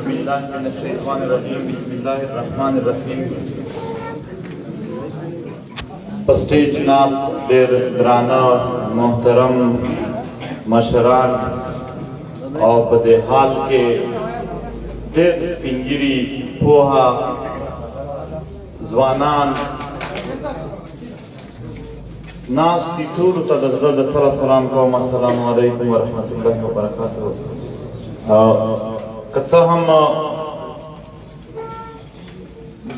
بالله من الشیطان الرجیم بسم الله الرحمن الرحیم. په سټیج ناست ډېر درانه محترم مشران او په دې حال کې ډېر سپین ږیري پوهه ځوانان ناست دي، ټولو ته د زړه له تله سلام کوم. السلام علیکم ورحمة الله وبرکاته. که څه هم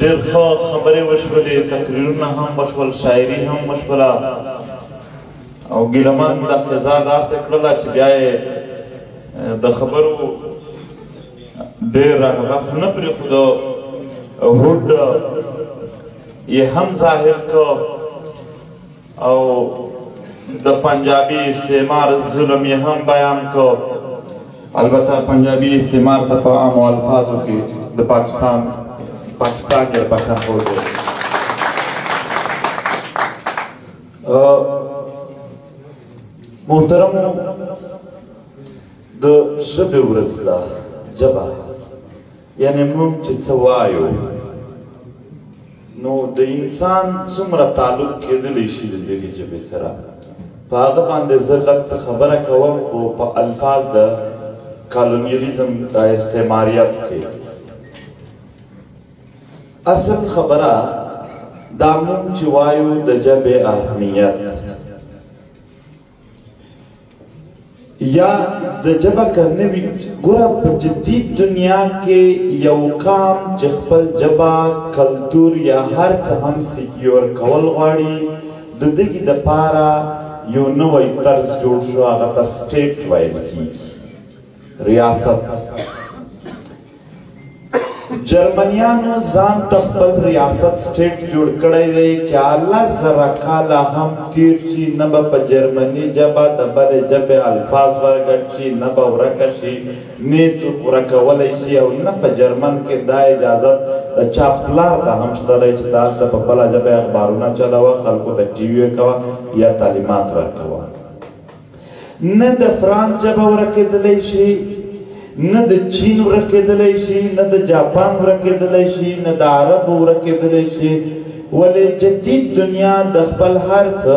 ډېر ښه خبرې وشولې، تقریرونه هم وشول، شاعري هم وشوله او ګیلمن د فضا داسې کړله چې بیا یې د خبرو ډېر هغه نه پرېښوده، هوډ یې هم ظاهر کړ او د پنجابي استعمار ظلم یې هم بیان کړ. البته پنجابي استعمار ته په عامو الفاظو کې د پاکستان کې پښتون دی. محترمو، د ژبې ورځ ده. ژبه یعنې موږ چې څه وایو نو د انسان څومره تعلق کېدلی شي د دغې ژبې سره. په هغه باندې زه لږ څه خبره کوم، خو په الفاظ د کالونیالیزم د استعماریت کې اصل خبره دا موږ چې وایو د ژبې اهمیت یا د ژبه که نه وي. ګوره په جدي دنیا کې یو قام چې خپل ژبه کلتور یا هر څه هم سیکیور کول غواړي، د دغې دپاره یو نوی طرز جوړ شو، هغه ته سټیټ ویل کېږي، ریاست. جرمنیانو ځان ته خپل ریاست سټیټ جوړ کړی دی. که 10,000 کاله هم تیر شي نه به په جرمني ژبه د بلې ژبې الفاظ ورګډ شي، نه به ورکه شي، نه څوک ورکولی شي، او نه په جرمن کې دا اجازه د چا پلار ته هم شته دی چې ته هلته په بله ژبه اخبارونه چلوه، خلکو ته ټي وي کوه یا تعلیمات ورکوه. نه د فرانس ژبه ورکېدلی شي، نه د چین ورکېدلی شي، نه د جاپان ورکېدلی شي، نه د عربو ورکېدلی شي. ولې جدید دنیا د خپل هر څه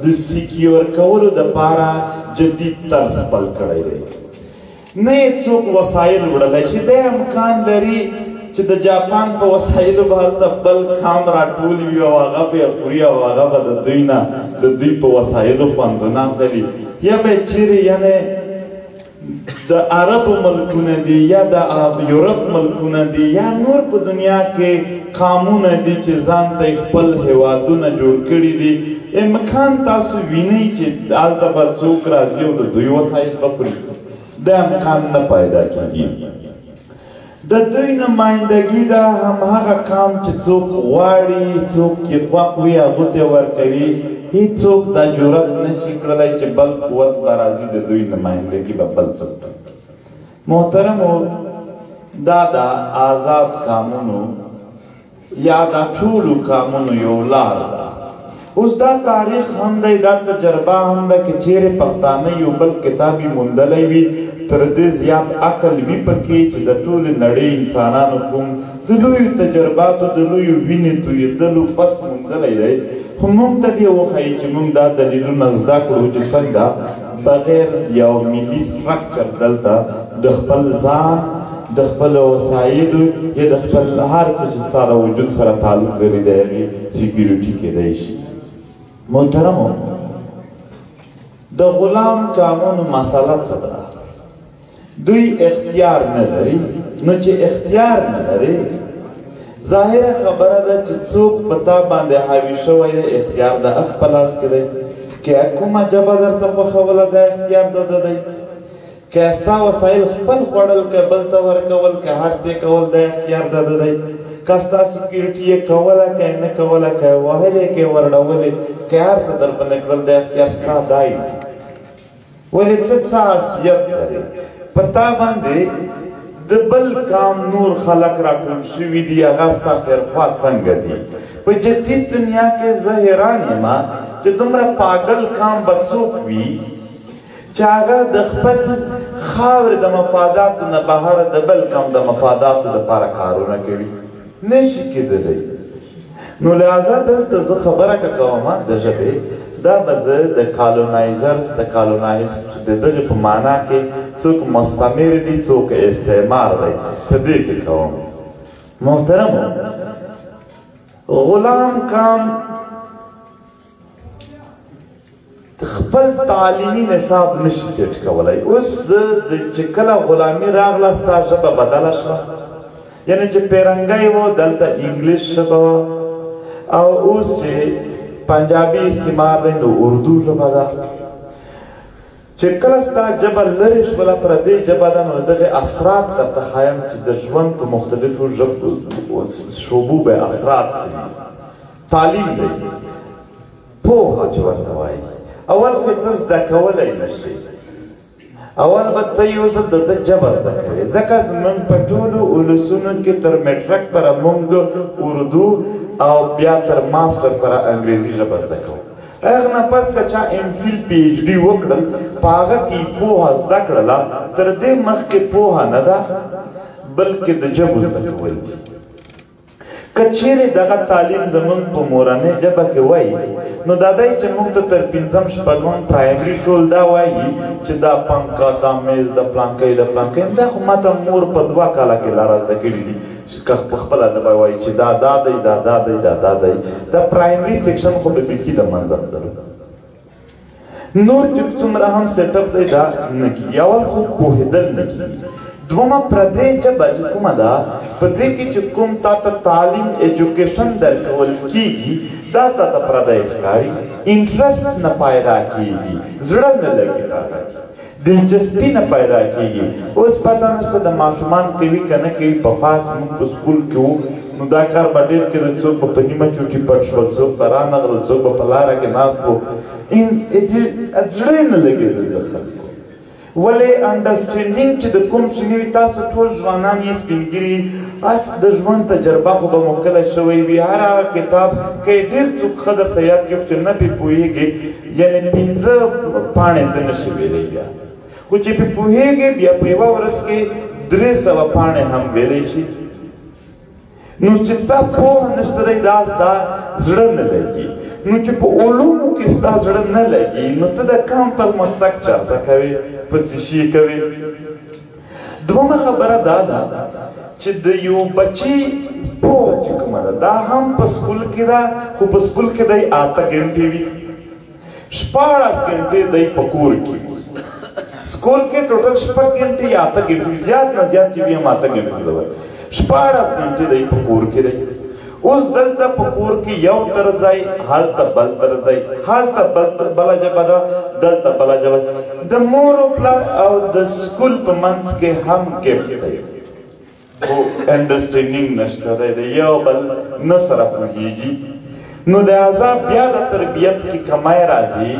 د سیکیور کولو دپاره جدید طرز خپل کړی دی. نه یې څوک وسایل وړلی شي. دی امکان لري چې د جاپان په وسایلو به هلته بل قام راټول وي او هغه به یې خوري او هغه به د دوی نه د دوی په وسایلو خوندونه اخلي، یا به یې چیرې یعنې د عربو ملکونه دي یا د یورپ ملکونه دي یا نور په دنیا کې قامونه دي چې ځان ته خپل هیوادونه جوړ کړي دي. امکان تاسو وینئ چې هلته به څوک راځي او د دوی وسایل به خوري. دا امکان نه پیدا کېږي. د دوی نمایندګي دا همهغه قام چې څوک غواړي، څوک چې خوښ وي هغو ته ورکوي. هیڅوک دا جرأت نشي کړلی چې بل قوت به راځي د دوی نمایندګي به بل څوک کوي. محترمو، دا د آزاد قامونو یا دا ټولو قامونو یو لار ده. اوس دا تاریخ هم دی، دا تجربه هم ده که چیرې پښتانه یو بل کتاب یې موندلی وي، تر دې زیات عقل وي پکې چې د ټولې نړۍ انسانانو کوم د لویو تجرباتو د لویو وینې تویېدلو پس موندلی دی. خو موږ ته دې وښایي چې موږ دا دلیلونه زده کړو چې څنګه بغیر یو ملي سټرکچر دلته د خپل ځان، د خپلو وسایلو یا د خپل هر څه چې ستا د وجود سره تعلق لري د هغې سیکیورټي کېدی شي. محترمو، د غلام قامونو مسله څه ده؟ دوی اختیار نه لري. نو چې اختیار نه لري، ظاهره خبره ده چې څوک په تا باندې حاوي شوی دی، اختیار د خپل لاس کې دی. که کومه ژبه درته خوښوله دا اختیار د ده دی. که ستا وسایل خپل خوړل، که بل ته ورکول، که هر څه کول دا اختیار د ده دی. که ستا سکیورټي یې کوله، که یې نه کوله، که یې وهلې، که یې ورډولې، که هر څه در باندې کړل دا اختیار ستا دی. ولې ته څه حیثیت لرې؟ په تا باندې د بل قام نور خلق راټول شوي دي، هغه ستا خیرخوا څنګه دي؟ په جدید دنیا کې زه حیران یم چې دومره پاگل قام به څوک وي چې هغه د خپل خاورې د مفاداتو نه بهر د بل کم د مفاداتو دپاره کارونه کوي نشي کېدلی نو لہذا دلته زه خبره که کومه د ژبې دا به زه د کالونایزرز د کالونایز د دغې په معنا کې څوک مستعمر دي څوک استعمار دی په دې کې کوم محترمو غلام کام خپل تعلیمي نصاب نشي سیټ کولی اوس چې کله غلامي راغله ستا ژبه بدله شوه یعنې چې پیرنګی و دلته انګلیش ژبه وه او اوس چې پنجابي استعمار دی نو اردو ژبه ده چې کله ستا ژبه لرې شوله پردۍ ژبه ده نو دغې اثرات درته ښایم چې د ژوند په مختلفو شعبو به اثرات څه تعلیم دی پوهه چې ورته وایي اول خو ته زده کولی نشي اول به ته یو ځل د ده ژبه زده کوې ځکه زموږ په ټولو اولسونو کې تر میټرک پره موږ اردو او بیا تر ماسټر پره انګریزي ژبه زده کوو هغه نه پس که چا ایم فیل پی ایچ ډي وکړل په هغه کې پوهه زده کړله تر دې مخکې پوهه نه ده بلکې د ژبو زده کول دي که چیرې دغه تعلیم زموږ په مورنۍ ژبه کې وایي نو دا دی چې موږ ته تر پنځم شپږم پرایمري ټول دا وایي چې دا پنکه دا میز د پلانکۍ د پلانکۍ دا خو ما ته مور په 2 کاله کې لاره زده کړي دي که په خپله ژبه وایي چې دا دا دی دا دا دی دا دا دی دا پرایمري سیکشن خو به بیخي د منځه تللو نور چې څومره هم سیټ اپ دی دا نه کېږي اول خو پوهېدل نه کېږي دومه پردۍ ژبه چې کومه ده په دې کې چې کوم تا ته تعلیم ایجوکیشن درکول کېږي دا تا ته پردی ښکاري انټرسټ نه پیدا کېږي زړه نه لګي هغه دلچسپي نه پیدا کېږي اوس پته نشته د ماشومان کوي که نه کوي پخوا موږ په سکول کې وو نو دا کار به ډېر کېده څوک به په نیمه چوټي پټ شول څوک به رانغلل څوک به په لاره کې ناست و زړه یې نه لګېدل د خلکو ولې انډرسټینډینګ چې د کوم څه نه وي تاسو ټول ځوانان یې سپین ږیري د ژوند تجربه خو به مو کله شوی وي هر هغه کتاب که یې ډېر څوک ښه درته یاد کړي چې نه پرې پوهېږي یعنې 5 پاڼې ته نه شي ویلی بیا خو چې پرې پوهېږي بیا په یوه ورځ کې 300 پاڼې هم ویلی شي نو چې ستا پوهه نشته دی دا ستا زړه نه لګي نو چې په علومو کې ستا زړه نه لګي نو ته د کام پرمختګ چېرته کوې په څه شي کوې دومه خبره دا ده چې د یو بچي پوهه چې کومه ده دا هم په سکول کې ده خو په سکول کې دی 8 ګنټې وي 14 ګنټې دی په کور کې سکول کې ټوټل 6 ګنټې یا 8 ګنټې زیات نه زیات چې وي هم 8 ګنټې ده 14 ګنټې دی په کور کې دی اوس دلته په کور کې یو طرز دی هلته بل طرز دی هلته بله ژبه ده دلته بله ژبه د مور او پلار او د سکول په منځ کې هم ګپ دی خو انډرسټینډینګ نشته دی د یو بل نه سره پوهېږي نو لهذا بیا د تربیت کې کمی راځي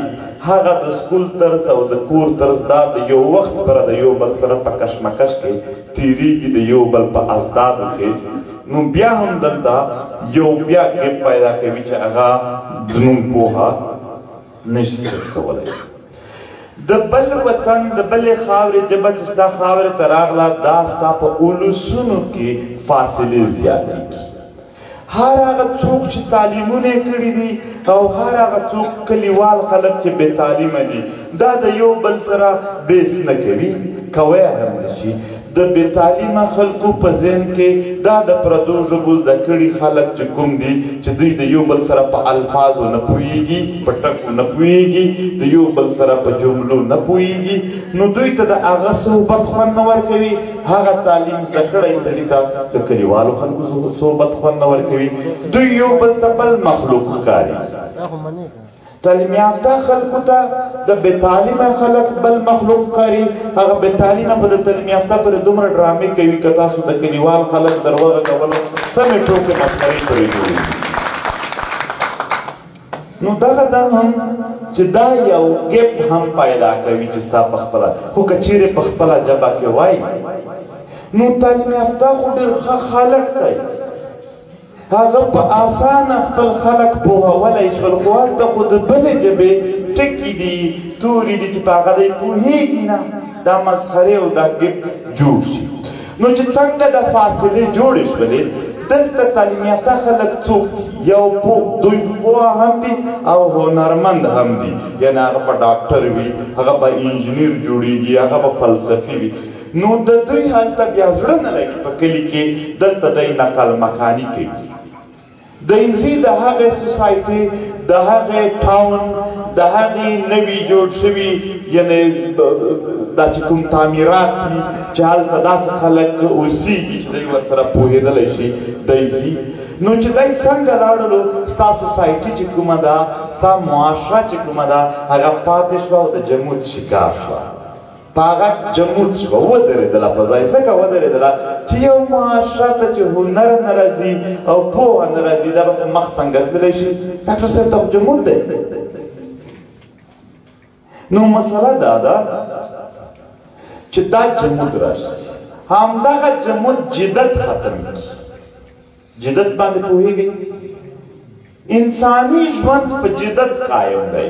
هغه د سکول طرز او د کور طرز دا د یو وخت پره د یو بل سره په کشمکش کې تېرېږي د یو بل په ازدادو کې نو بیا هم دلته یو بیا ګپ پیدا کوي چې هغه زموږ پوهه نشي کولی د بل وطن د بلې خاورې ژبه چې ستا خاورې ته راغله دا ستا په اولسونو کې فاصلې زیاتېږي هر هغه څوک چې تعلیمونه یې کړي دي او هر هغه څوک کلیوال خلک چې بې تعلیمه دي دا د یو بل سره بیس نه کوي کوی هم نشي د بې تعلیمه خلکو په ذهن کې دا د پردو ژبو زده کړي خلک چې کوم دي چې دوی د یو بل سره په الفاظو نه پوهېږي په ټکو نه پوهېږي د یو بل سره په جملو نه پوهېږي نو دوی ته د هغه صحبت خوند نه ورکوي هغه تعلیم زده کړی سړي ته د کلیوالو خلکو صحبت خوند نه ورکوي دوی یو بل ته بل مخلوق ښکاري تعلیم یافته خلکو ته د بې تعلیمه خلک بل مخلوق ښکاري هغه بې تعلیمه به د تعلیم یافته پرې دومره ډرامې کوي که تاسو د کلیوال خلک دروغه کولو سمې ټوکې مسخرې پرې جوړوي نو دغه دا هم چې دا یو ګپ هم پیدا کوي چې ستا په خپله خو که چیرې په خپله ژبه کې وایي نو تعلیم یافته خو ډېر ښه خلک دی هغه په اسانه خپل خلک پوهولی شول خو هلته خو د بلې ژبې ټکي دي توري دي چې په هغه دی پوهېږي نه دا مسخرې او دا ګپ جوړ شي. نو چې څنګه د فاصلې جوړې شولې دلته تعلیم یافته خلک څوک یو دوی پوه هم دي او هنرمند هم دي، یعنې هغه په ډاکټر وي، هغه به انجینیر جوړېږي، هغه به فلسفي وي. نو د دوی هلته بیا زړه نه لګي په کلي کې، دلته دوی نقل مکاني کوي. دوی ځي د هغې سوسایټۍ، د هغې ټاون، د هغې نوي جوړ شوي یعنې دا چې کوم تعمیرات دي چې هلته داسې خلک اوسېږي چې دوی ورسره پوهېدلی شي، دوی ځي. نو چې دوی څنګه لاړلو، ستا سوسایټي چې کومه ده، ستا معاشره چې کومه ده، هغه پاتې شوه او د جمود شکار شوه. په هغه جمود شوه، ودرېدله په ځای. ځکه ودرېدله چې یو معاشره ته چې هنر نه راځي او پوهه نه راځي، دا به په مخ څنګه تللی شي؟ ډاکټر صاحب ته جمود دی. نو مسله دا ده چې دا جمود راشي، همدغه جمود جدت ختم کړي. جدت باندې پوهېږئ؟ انساني ژوند په جدت قایم دی.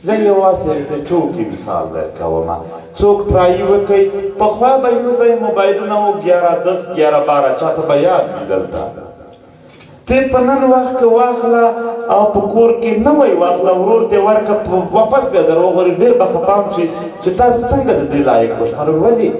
زه یوازې د ټوکې مثال درکوم. څوک ټرایي وکړئ، پخوا به یو ځای موبایلونه و 11 10 11 12 چاته به یاد وي دلته. ته په نن وخت کې واخله او په کور کې نوی واخله، ورور دې ورکړه، واپس بیا در وغوري، ډېر به خفه هم شي چې تاسې څنګه د دې لایق وشمارئ. ولې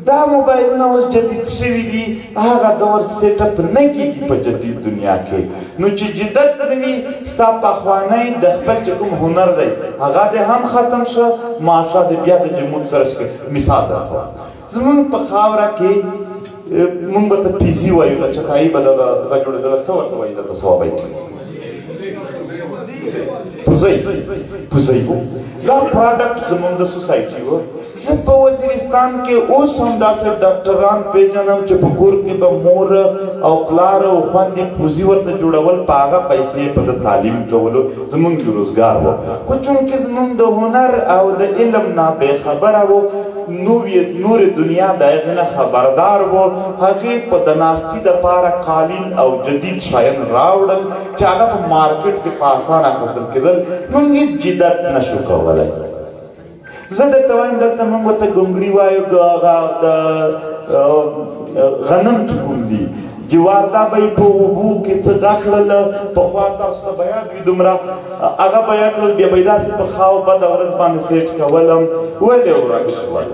دا موبایلونه اوس جدید شوي دي، هغه دور سیټ اپ نه کېږي په جدید دنیا کې. نو چې جدت نه وي، ستا پخوانی د خپل چې کوم هنر دی هغه دې هم ختم شه، معاشره دې بیا د جمود سره شي. مثال درکوم، زمونږ په خاوره کې مونږ به ته پیزي وایو، د چټایي به دغه جوړېدله، څه ورته وایي درته صوابی کې پوزۍ و. دا پراډکټ زمونږ د سوسایټي و. زه په وزیرستان کې اوس هم داسې ډاکټران پېژنم چې په کور کې به مور او پلار او خویندې پوزي ورته جوړول، په هغه پیسې په د تعلیم کولو زمونږ د روزګار و. خو چونکې زمونږ د هنر او د علم نه بېخبره و، نور دنیا د هغې نه خبردار و، هغې په د ناستي دپاره قالین او جدید شیان راوړل چې هغه په مارکیټ کې په اسانه اخیستل کېدل. مونږ هېڅ جدت نه شو کولی. زه درته وایم دلته مونږ ورته ګونګړي وایو، هغه د غنم چې کوم دي جوار، دا به یې په اوبو کې څه ډک کړل، پخوا تاسو ته به یاد وي دومره، هغه به یاد کړل، بیا به یې داسې په خاو بده ورځ باندې سیټ کولم. ولې ورک شول؟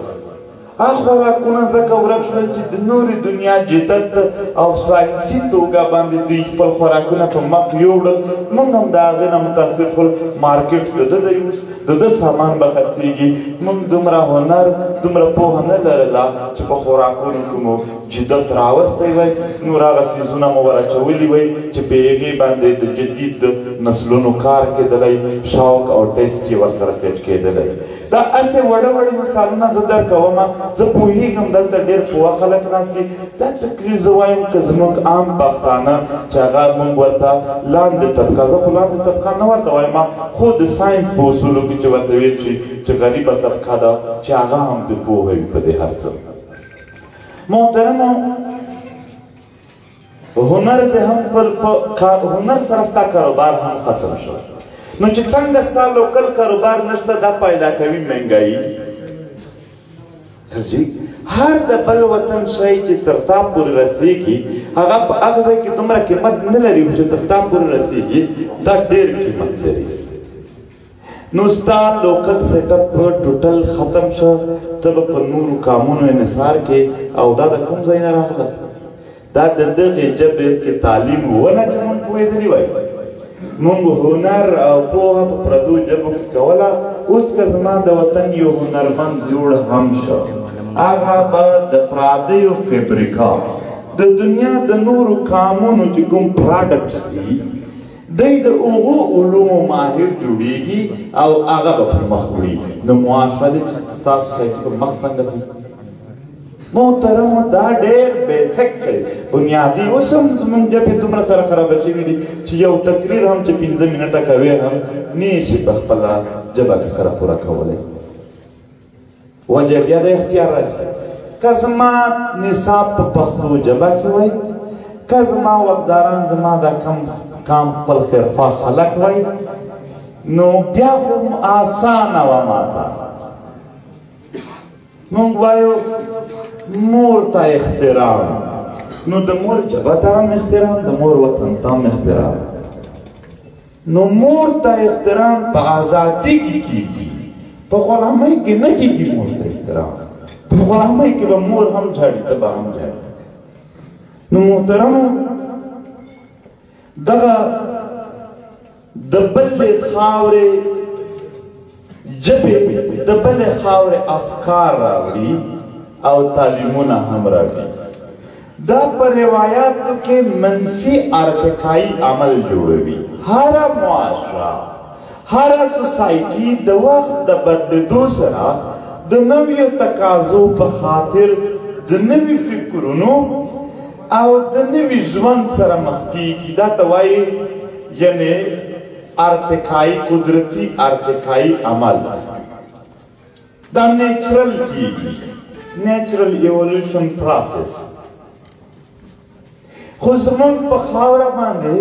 خوراکونه ځکه ورک شول چې د نورې دنیا جدت او ساینسي توګه باندې دوی خپل خوراکونه په مخ یوړل. موږ هم د هغې نه متاثر شول. مارکیټ د ده دی، اوس د ده سامان به خرڅېږي. موږ دومره هنر، دومره پوهه نه لرله چې په خوراکونو کې مو جدت راوستی وی، نور هغه څیزونه مو ور اچولي وی چې په هغې باندې د جدید نسلونو کار کېدلی، شوق او ټیسټ یې ورسره سیټ کېدلی. دا هسې وړه وړې مثالونه زه درکوم. زه پوهېږم دلته ډېر پوه خلک ناست دي. دا تقریر زه وایم که زموږ عام پښتانه چې هغه موږ ورته لاندې طبقه، زه خو لاندې طبقه نه ورته وایم، خو د ساینس په اصولو کې چې ورته ویل شي چې غریبه طبقه ده، چې هغه هم د پوهه وي په دې هر څه. محترمو، هنر دې هم هنر سره ستا کاروبار هم ختم شو. نو چې څنګه ستا لوکل کاروبار نشته، دا پیدا کوي مهنګایي. هر د بل وطن شی چې تر تا پورې رسېږي، هغه په هغه ځای کې دومره قیمت نه لري چې تر تا پورې رسېږي، دا ډېر قیمت لري. نو ستا لوکل سیټ اپ ټوټل ختم شو، ته به په نورو کامونو انحصار کې. او دا د کوم ځای نه راغله؟ دا د دغې ژبې کې تعلیم ونه چې موږ پوهېدلي وای. موږ هنر او پوهه په پردو ژبو کې کوله. اوس که زما د وطن یو هنرمند جوړ هم شو، هغه به د پردیو فبریکا، د دنیا د نورو کامونو چې کوم پراډکټس دي، دی د هغو علومو ماهر جوړېږي او هغه به پر مخ وړي. نو معاشره دې چې ستاسو سوسایټي پر مخ څنګه ځي؟ محترمو، دا ډېر بیسک دی، بنیادي. اوس هم زموږ ژبې دومره سره خرابه شوي دي چې یو تقریر هم چې 15 منټه کوې هم نه شي په خپله ژبه کې سره پوره کولی. وجه بیا د اختیار راځي. که زما نصاب په پښتو ژبه کې وای، که زما واکداران زما دا کام خپل خیرخواه خلک وای، نو بیا هم آسانه وه ماته. مونږ وایو مور ته احترام نو د مور ژبه ته هم احترام د مور وطن ته هم احترام نو مور ته احترام په ازادي کې کیږي په غلامۍ کې نه کیږي مور ته احترام په غلامۍ کې به مور هم جاړي ته به هم جاړي نو محترمو دغه د بلې خاورې ژبې د بلې خاورې افکار راوړي او تعلیمونه هم راوړي دا په روایاتو کې منفي ارتقایي عمل جوړوي هره معاشره هره سوسایټي د وخت د بدلېدو سره د نویو تقاضو په خاطر د نوي فکرونو او د نوي ژوند سره مخ کیږي دا ته وایي یعنې ارتقایي قدرتي ارتقایي عمل دا نیچرل کیږي نیچرل ایولیوشن پروسس خو زموږ په خاوره باندې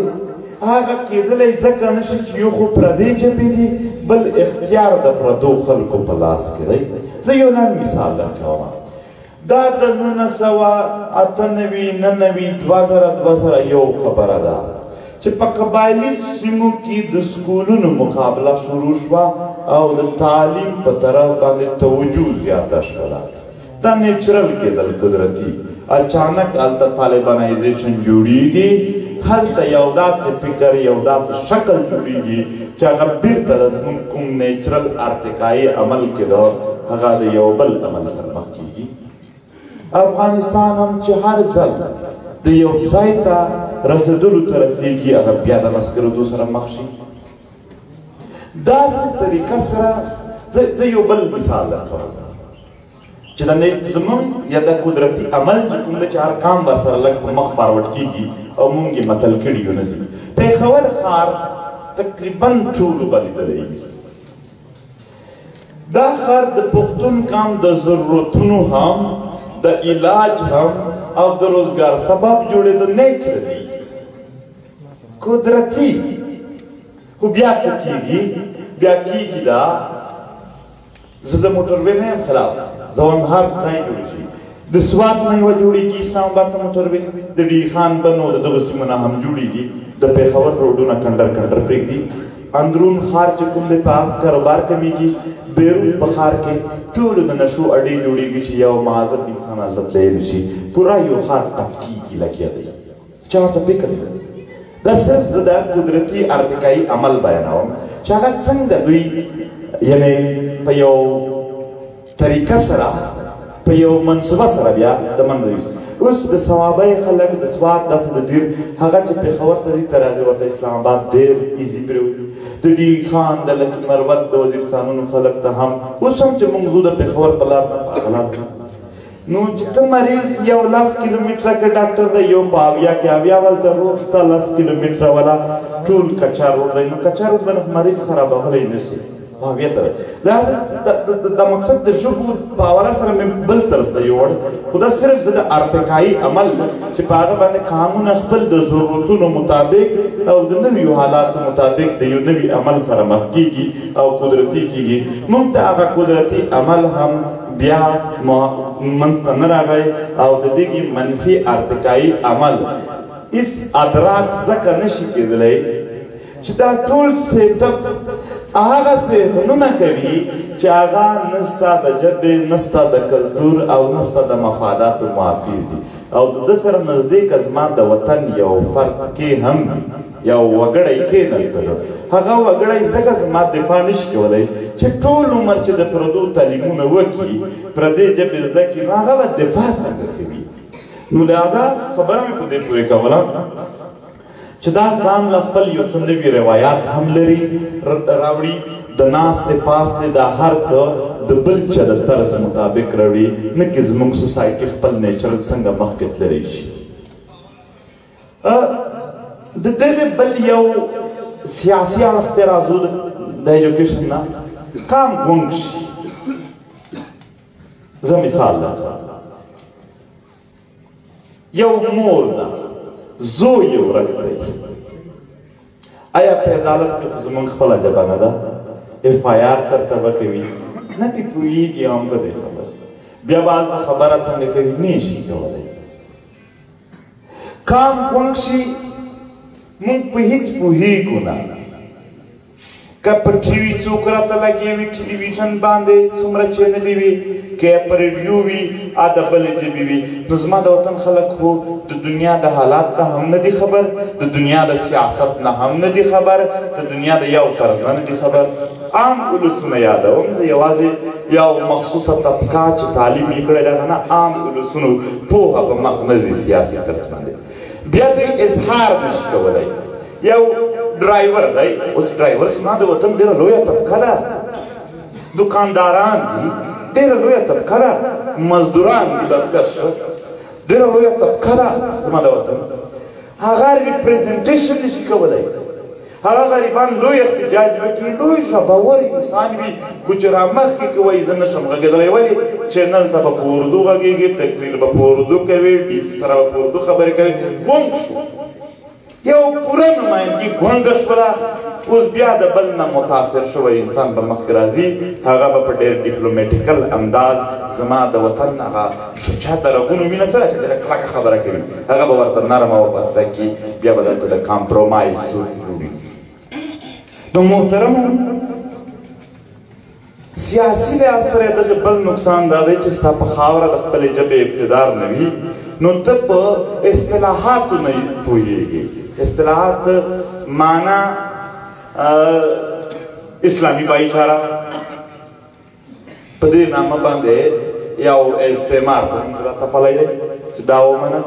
هغه کېدلی ځکه نشي چې یو خو پردۍ ژبې دي بل اختیار د پردو خلکو په لاس کې دی زه یو لنډ مثال درکوم دا د 1998 2000 یو خبره ده چې په قبایلي سیمو کې د سکولونو مقابله شروع شوه او د تعلیم په طرف باندې توجه زیاته شوله دا نیچرل کېدل قدرتي اچانک هلته طالبانایزیشن جوړیږي هلته یو داسې فکر یو داسې شکل جوړیږي چې هغه بیرته د زموږ کوم نیچرل ارتقایي عمل کې ده هغه د یو بل عمل سره مخ کېږي افغانستان هم چې هر ځل د یو ځای ته رسېدلو ته رسېږي هغه بیا د مسکرېدو سره مخ شي داسې طریقه سره زه یو بل مثال درکوم چې د زموږ یا د قدرتي عمل چې کوم دی چې هر کام ورسره لږ په مخ فارورډ کېږي او موږ یې متل کړي یو نه ځي پېښور ښار تقریبا ټولو به لیدلی دا ښار د پښتون قام د ضرورتونو هم د علاج هم او د روزګار سبب جوړېدو نیچرلي قدرتي خو بیا څه کېږي بیا کېږي دا زه د موټروې نه یم خلاف زه وایم هر ځای جوړ شي د سوات نه یوه جوړېږي اسلام آباد ته موټروې د ډي خان بنو د دغو سیمو نه هم جوړېږي د پېښور روډونه کنډر کنډر پرېږدي اندرون ښار چې کوم دی په کاروبار کمیږي بیرون په ښار کې ټولو د نشو اډې جوړېږي چې یو مهذب انسان هلته تللی نشي پوره یو ښار ټپ کېږي لګیا دی چا ورته فکر کوي دا صرف زه د قدرتي ارتقایي عمل بیانوم چې هغه څنګه دوی یعنې په یو طریقه سره په یو منصوبه سره بیا د منځه یوسي اوس د صوابۍ خلک د سوات داسې د دیر هغه چې پېښور ته ځي تر هغې ورته اسلام آباد ډېر ایزي پرېوځي د ډي خان د لکي مروت د وزیرستانونو خلک ته هم اوس هم چې موږ ځو د پېښور په لار نه په هغه لار نو چې ته مریض یو 10 کیلومتره کې ډاکټر دی یو په اویا کې اویا ولته روډ شته 10 کیلومتره والا ټول کچا روډ دی نو کچا روډ باندې مریض خرابولی نه شي اویا ته لہذا د مقصد د ژبو په حواله سره مې بل طرز ته یوړ خو دا صرف زه د ارتقایي عمل چې په هغه باندې قانونه خپل د ضرورتونو مطابق او د نویو حالاتو مطابق د یو نوي عمل سره مخ کېږي او قدرتي کېږي موږ ته هغه قدرتي عمل هم بیا منځته نه راغی او د دغې منفي ارتقایي عمل هېڅ ادراک ځکه نشي کېدلی چې دا ټول سیټپ هغه ذهنونه کوي چې هغه نه ستا د ژبې نه ستا د کلتور او نه ستا د مفاداتو محافظ دي او د ده سره نزدیک زما د وطن یو فرد کې هم یو وګړی کېناستلو هغه وګړی ځکه زما دفاع نشي کولی چې ټول عمر چې د پردو تعلیمونه وکړي پردې ژبې زده کړي نو هغه به دفاع څنګه کوي نو لهذا خبره مې په دې پورې کوله چې دا ځان له خپل یو څه نوي روایات هم لري راوړي د ناستې پاستې دا هر څه د بل چا د طرز مطابق راوړي نه کې زموږ سوسایټي خپل نیچرل څنګه مخکې تللی شي د دغې بل یو سیاسي اړخ ته راځو د ایجوکیشن نه کام ګونګ شي زه مثال درکړم یو مور ده زوی یې ورک دی آیا په عدالت کې خو زموږ خپله ژبه نه ده اف آی آر چېرته به کوي نه پې پوهېږي هم په دې خبره بیا به هلته خبره څنګه کوي نه شي کولی کام ګونګ شي مونږ په هیڅ پوهېږو نه که په ټي وي څوک راته لګې وي ټلویزیون باندې څومره چینلې وي که په ریډیو وي د بلې ژبې وي نو زما د وطن خلک خو د دنیا د حالات نه هم نه دي خبر د دنیا د سیاست نه هم نه دي خبر د دنیا د یو طرز نه نه دي خبر عام اولسونه یادوم زه یوازې یو مخصوصه طبقه چې تعلیم یې کړی دغه نه عام اولسونو پوهه په مخ نه ځي سیاسي طرز باندې بیا دوی اظهار نشي کولی یو ډرایور دی اوس ډرایور زما د وطن ډېره لویه طبقه ده دکانداران دي ډېره لویه طبقه ده مزدوران دي بزګر ډېره لویه طبقه ده زما د وطن هغه ریپرزنټیشن نشي کولی هغه غریبان لوی احتجاج وکړي لوی ژبور انسان وي خو چې رامخکې کوئ زه نشم غږېدلی ولې چینل ته به په اردو غږېږي تقریر به په اردو کوي ډي سي سره به په اردو خبرې کوي ګونګ شو یو پوره نمایندګي ګونګه شوله اوس بیا د بل نه متاثر شوی انسان به مخکې راځي هغه به په ډېر ډیپلوماټیکل انداز زما د وطن هغه شجاع درکونو مینه څه ده چې ډېره کلکه خبره کوي هغه به ورته نرمه وپسته کي بیا به دلته د کامپرومایز جوړي نو محترمو سیاسي لحاظ سره دغه بل نقصان دا دی چې ستا په خاوره د خپلې ژبې اقتدار نه وي نو ته په اصطلاحاتو نه پوهېږې اصطلاحات معنا اسلامي بھاईچاره په دې نامه باندې یو استعمار راته پلی دی چې دا ومنه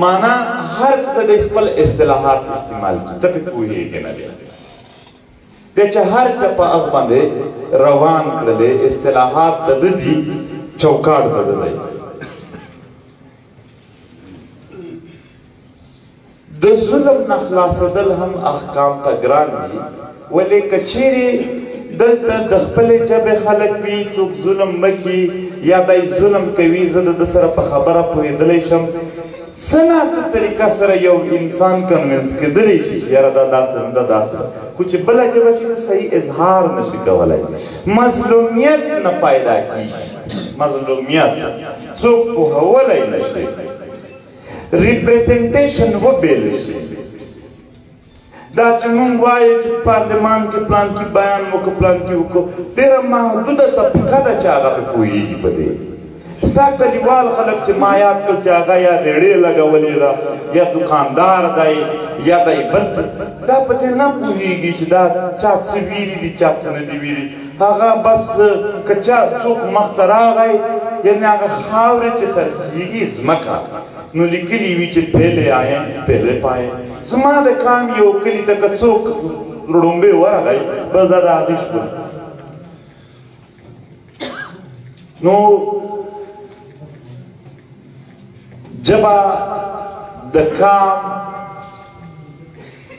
معنا هر څه د خپل اصطلاحات استعمال کړي ته پې پوهېږې نه بیا بیا چې هر چا په هغه باندې روان کړلې اصطلاحات د ده دي چوکاټ د ده دی د ظلم نه خلاصېدل هم احکام ته ګران دي ولې که چیرې دلته د خپلې ژبې خلک وي څوک ظلم مه کړي یا دی ظلم کوي زه د ده سره په خبره پوهېدلی شم څه نه څه طریقه سره یو انسان کنوینس کېدلی شي چې یاره دا داسې دا داسې خو چې بله ژبه شي ته صحیح اظهار نشي کولی مظلومیت نه پیدا کېږي مظلومیت څوک پوهولی نشي ریپرزنټیشن وبیل شي دا چې موږ وایو چې پارلمان کې پلان کې بیان وکړو پلان کې وکړو ډېره محدوده طبقه ده چې هغه پې پوهېږي په دې ستا کلیوال خلک چې ما یاد کړ چې هغه یا ریړې لګولې ده یا دکاندار دی یا دی بل څه دا په دې نه پوهېږي چې دا چا څه ویلي دي چا څه نه دي ویلي هغه بس که چا څوک مخته راغی یعنې هغه خاورې چې خرڅېږي ځمکه نو لیکلي وي چې پهلې آئے پهلې پائے زما د کام یو کلي ته که څوک ړومبې ورغی بس دا د هغې شپون نو ژبه د کام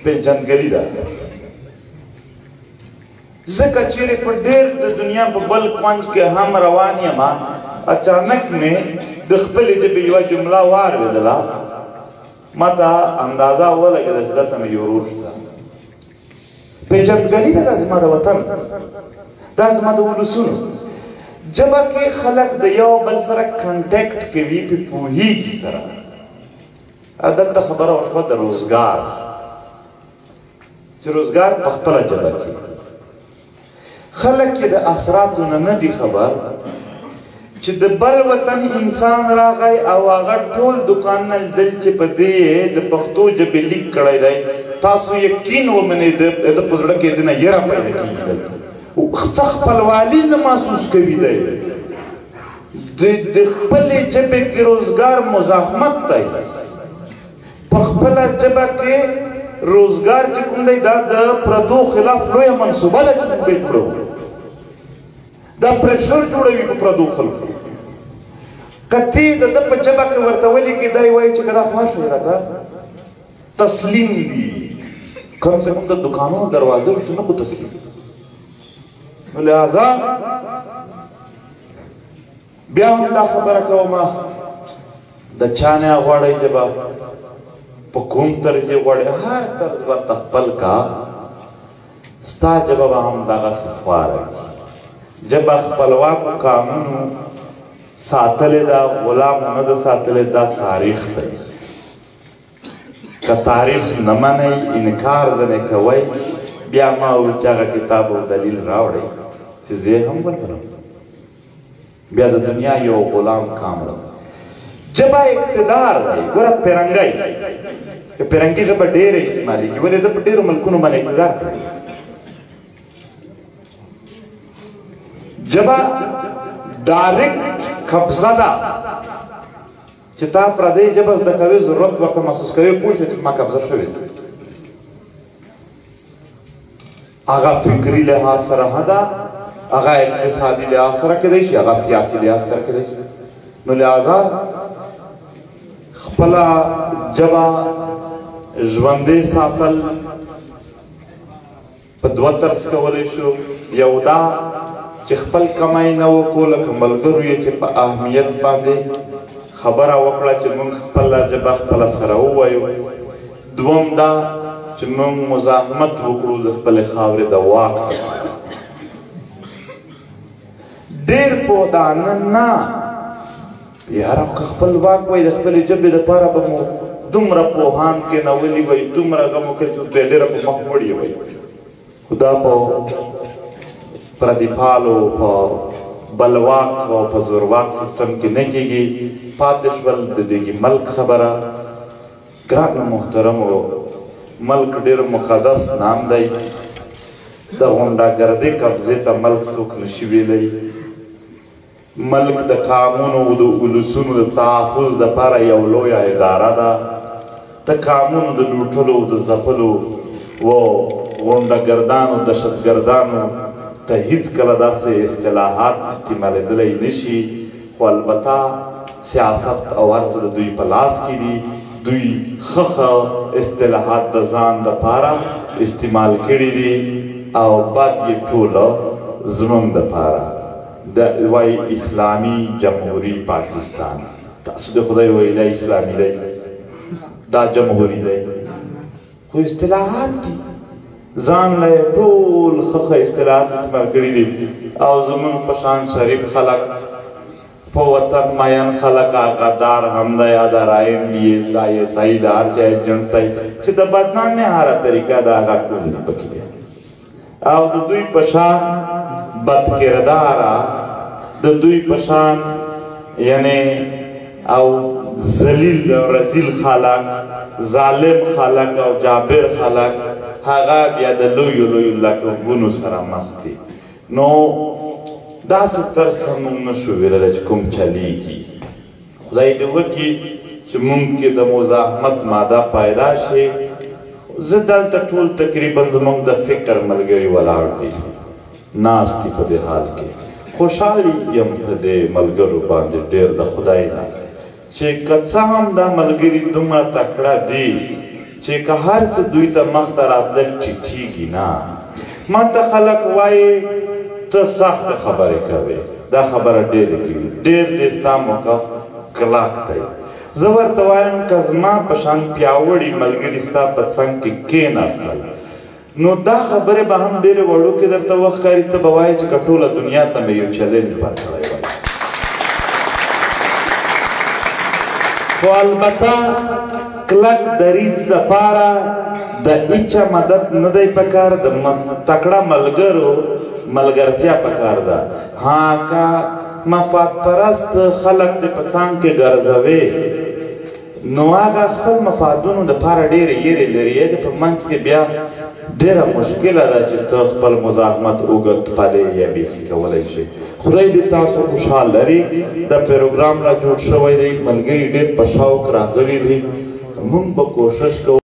پیژندګلي ده ځکه چیرې په ډېر د دنیا په بل کونج کې هم روان یم اچانک مې د خپلې ژبې یوه جمله واورېدله ما ته اندازه ولګېده چې دلته مې یو ورور شته پیژندګلي ده دا زما د وطن دا زما د ولسونو ژبه کې خلک د یو بل سره کنټیکټ کوي پې پوهېږي سره دلته خبره وشوه د روزګار چې روزګار په خپله ژبه کې خلک یې د اثراتو نه دي خبر چې د بل وطن انسان راغی او هغه ټول دکانونه لیدل چې په دې د پښتو ژبې لیک کړی دی تاسو یقین ومنئ د په زړه کې د نه یره پیدا کېږي دلته څه خپلوالي نه محسوس کوي دی د خپلې ژبې کې روزګار مزاحمت دی په خپله ژبه کې روزګار چې کوم دی دا د پردو خلاف لویه منصوبه ده چې موږ یې جوړوو دا پریشر جوړوي په پردو خلکو که ته د ده په ژبه کې ورته ولیکې دا یې وایي چې که دا خوښ دی راته تسلیم دي کم سے کم د دکانونو دروازو کې نه کو تسلیم نو لہذا بیا هم دا خبره کوم د چا نه غواړئ ژبه په کوم طرز یې غواړئ هر طرز ورته خپل کا ستا ژبه به هم دغسې خواره وي جبه خپلواکو قانونو ساتلی دا غلام نه ده ساتلی دا تاریخ دی که تاریخ نه منئ انکار ځنې کوئ بیا ما وویل چې هغه کتاب او دلیل راوړئ چې زه یې هم ولولم بیا د دنیا یو غلام کامړم ژبه اقتدار دی ګوره پیرنګی که پیرنګي ژبه ډېره استعمالېږي ولې ده په ډېرو ملکونو باندې اقتدار کوي ژبه ډایرکټ قبضه ده چې تا پردۍ ژبه زده کوې ضرورت ورته محسوس کوې پوه شوې چې ما قبضه شوې ده هغه فکري لحاظ سره ښه ده هغه اقتصادي لحاظ سره کیدی شي هغه سیاسي لحاظ سره کیدی شي نو لہذا خپله ژبه ژوندۍ ساتل په دوه طرز کولی شو یو دا چې خپل کمای نه وکړو لکه ملګرو یې چې په اهمیت باندې خبره وکړه چې موږ خپله ژبه خپله سره ووایو دوم دا چې موږ مزاحمت وکړو د خپلې خاورې د واک ډېر پودانه نه یاره که خپل واک وای د خپلې ژبې دپاره به مو دومره پوهان کېنولي وای دومره هغه مو کړي چې پرې ډېره په مخ وړي وای خو دا په پردیپالو په بلواک او په زورواک سیستم کې نه کېږي پاتې شول د دې ملک خبره ګرانو محترمو ملک ډېر مقدس نام دی د غونډاګردۍ قبضې ته ملک څوک نشي ویلی ملک د قانونو د اولسونو د تحفظ دپاره یو لویه اداره ده د قانونو د لوټلو د ځپلو و غونډهګردانو دهشتګردانو ته هیڅکله داسې اصطلاحات استعمالېدلی نشي خو البته سیاست او هر څه د دوی په لاس کې دي دوی ښه اصطلاحات د ځان دپاره استعمال کړي دي او بد یې ټوله زموږ دپاره وای اسلامی جمهوری پاکستان تاسو د خدای ویلی اسلامي دی دا جمهوری دی خو اصطلاحات دي ځان له ټول ښه اصطلاحات استعمال کړي دي او زموږ په شان شریف خلک په وطن مین خلک آقادار هم دی یا د رایم دی دا یې صحیح د هر چا ایجنټ دی چې د بدنامۍ هره طریقه د هغه ټول دي پکې او د دوی په شان بد کرداره د دوی په شان یعنی او ذلیل او رذیل خلک ظالم خلک او جابر خلک هغه بیا د لویو لویو لقبونو سره مخ دي نو داسې طرز ته موږ نشو ویلی چې کوم چلیږي خدای دې وکړي چې موږ کې د مزاحمت ماده پیدا شي زه دلته ټول تقریبا زموږ د فکر ملګري ولاړ دي ناست دي په دې حال کې خوشحالي یم په دې ملګرو باندې ډېر د خدای نه چې که څه هم دا ملګري دومره تکړه دي چې که هر څه دوی ته مخته راتلل ټیټېږي نه ما ته خلک وایي ته سخته خبرې کوې دا خبره ډېرې کوي ډېر دې ستا موقف کلک دی زه ورته وایم که زما په شان پیاوړي ملګري ستا په څنګ کې کېناستل نو دا خبرې به هم ډېرې وړوکې درته وښکاري ته به وایې چې که ټوله دنیا ته مې یو چلنج ورکړی وای خو البته کلک دریځ دپاره د هیچا مدد نه دی پکار د تکړه ملګرو ملګرتیا پکار ده ها که مفاد پرست خلک دې په څنګ کې ګرځوې نو هغه خپل مفادونو دپاره ډېرې یېرې لري د په منځ کې بیا ډېره مشکله ده چې ته خپل مزاحمت اوږد پلی یا بیخي کولی شي خدای دې تاسو خوشحال لري دا پروګرام را جوړ شوی دی ملګري ډېر په شوق راغلي دي موږ به کوشش کوو